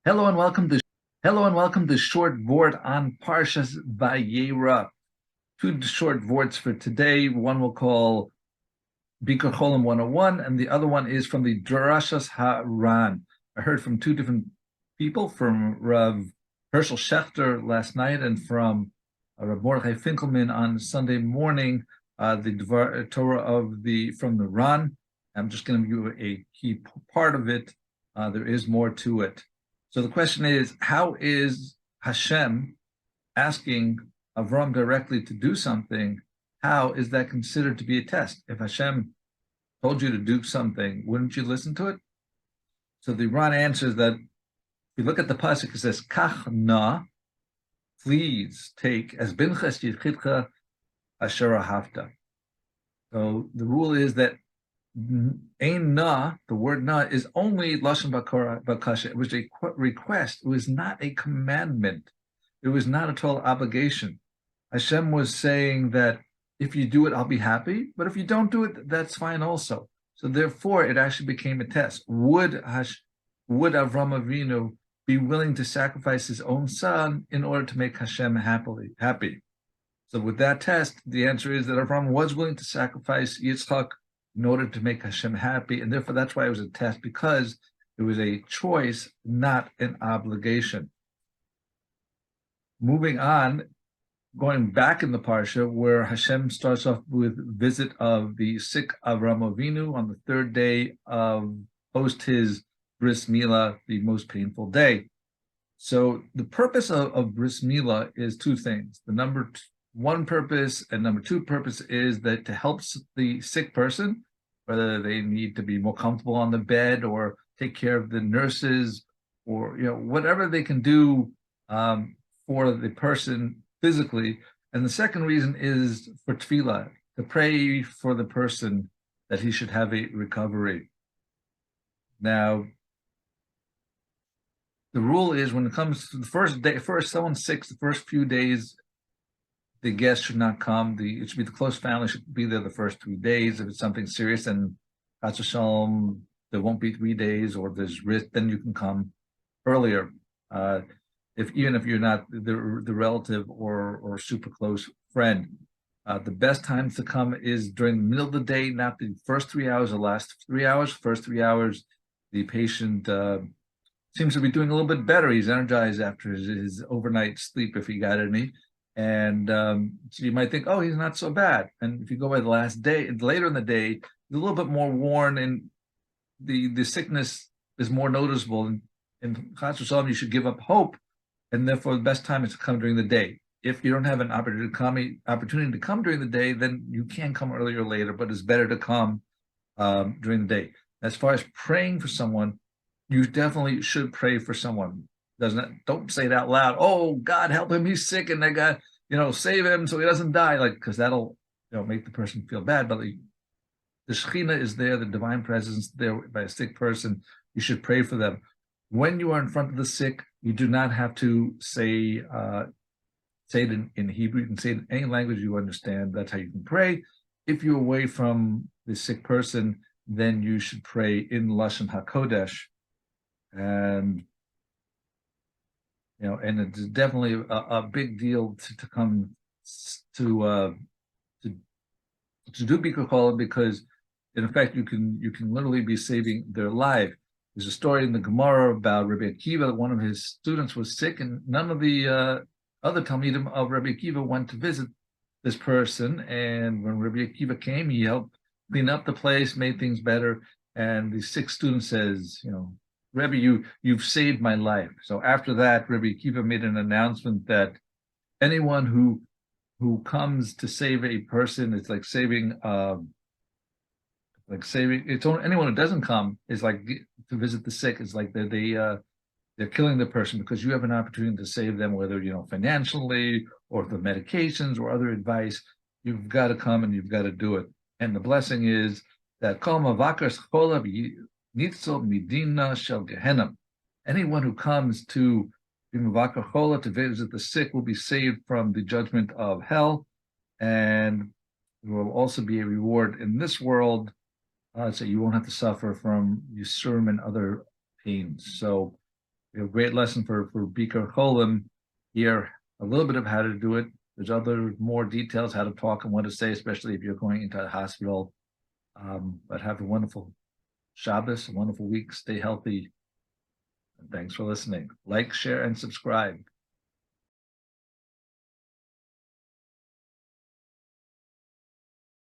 Hello and welcome to short Vort on Parshas Vayera. Two short Vorts for today. One we'll call Bikur Cholim 101, and the other one is from the Droshos HaRaN. I heard from two different people, from Rav Hershel Schechter last night and from Rav Mordechai Finkelman on Sunday morning, the Torah from the Ran. I'm just going to give you a key part of it. There is more to it. So the question is, how is Hashem asking Avraham directly to do something? How is that considered to be a test? If Hashem told you to do something, wouldn't you listen to it? So the Ran answers that if you look at the pasuk, it says, Kach Na, please take, as binchas yichidcha asher ahavta. So the rule is that Ein na, the word na, is only lashon bakasha. It was a request. It was not a commandment. It was not a total obligation. Hashem was saying that if you do it, I'll be happy. But if you don't do it, that's fine also. So therefore, it actually became a test. Would Avraham Avinu be willing to sacrifice his own son in order to make Hashem happy? So with that test, the answer is that Avraham was willing to sacrifice Yitzchak in order to make Hashem happy, and therefore that's why it was a test, because it was a choice, not an obligation. Moving on, going back in the parsha, where Hashem starts off with visit of the sick Avraham Avinu on the third day of post his Bris Mila, the most painful day. So the purpose of Bris Mila is two things. The number one purpose and number two purpose is that to help the sick person, whether they need to be more comfortable on the bed or take care of the nurses, or whatever they can do for the person physically. And the second reason is for tefillah, to pray for the person that he should have a recovery. Now, the rule is when it comes to the first day, first someone's sick, the first few days, the guest should not come. It should be the close family should be there the first 3 days. If it's something serious, then Hashem, there won't be 3 days, or there's risk, then you can come earlier. Even if you're not the relative or super close friend, the best times to come is during the middle of the day, not the first 3 hours or last 3 hours. First 3 hours, the patient seems to be doing a little bit better. He's energized after his overnight sleep, if he got any. And so you might think, oh, he's not so bad. And if you go by the last day, later in the day, he's a little bit more worn, and the sickness is more noticeable. And Chas v'Shalom, you should give up hope, and therefore the best time is to come during the day. If you don't have an opportunity to come during the day, then you can come earlier or later, but it's better to come during the day. As far as praying for someone, you definitely should pray for someone. Don't say it out loud. Oh, God, help him, he's sick, and they got, save him so he doesn't die, because that'll make the person feel bad. But the Shekhinah is there, the divine presence there by a sick person. You should pray for them. When you are in front of the sick, you do not have to say it in Hebrew. You can say it in any language you understand. That's how you can pray. If you're away from the sick person, then you should pray in Lashon HaKodesh. And and it's definitely a big deal to come to do Bikur Cholim, because in effect you can literally be saving their life. There's a story in the Gemara about Rabbi Akiva that one of his students was sick, and none of the other Talmidim of Rabbi Akiva went to visit this person. And when Rabbi Akiva came, he helped clean up the place, made things better. And the sick student says, Rebbe, you've saved my life. So after that, Rabbi Akiva made an announcement that anyone who comes to save a person, it's like saving. Anyone who doesn't come is like to visit the sick. It's like they're killing the person, because you have an opportunity to save them, whether financially or the medications or other advice. You've got to come and you've got to do it. And the blessing is that kol mavakas cholav Nitzel Midina Shel Gehenna. Anyone who comes to Mivakar Chola to visit the sick will be saved from the judgment of hell, and there will also be a reward in this world, so you won't have to suffer from Yisurim and other pains. So We have a great lesson for Bikur Cholim here, a little bit of how to do it. There's other more details, how to talk and what to say, especially if you're going into the hospital. But have a wonderful Shabbos, a wonderful week. Stay healthy. And thanks for listening. Like, share, and subscribe.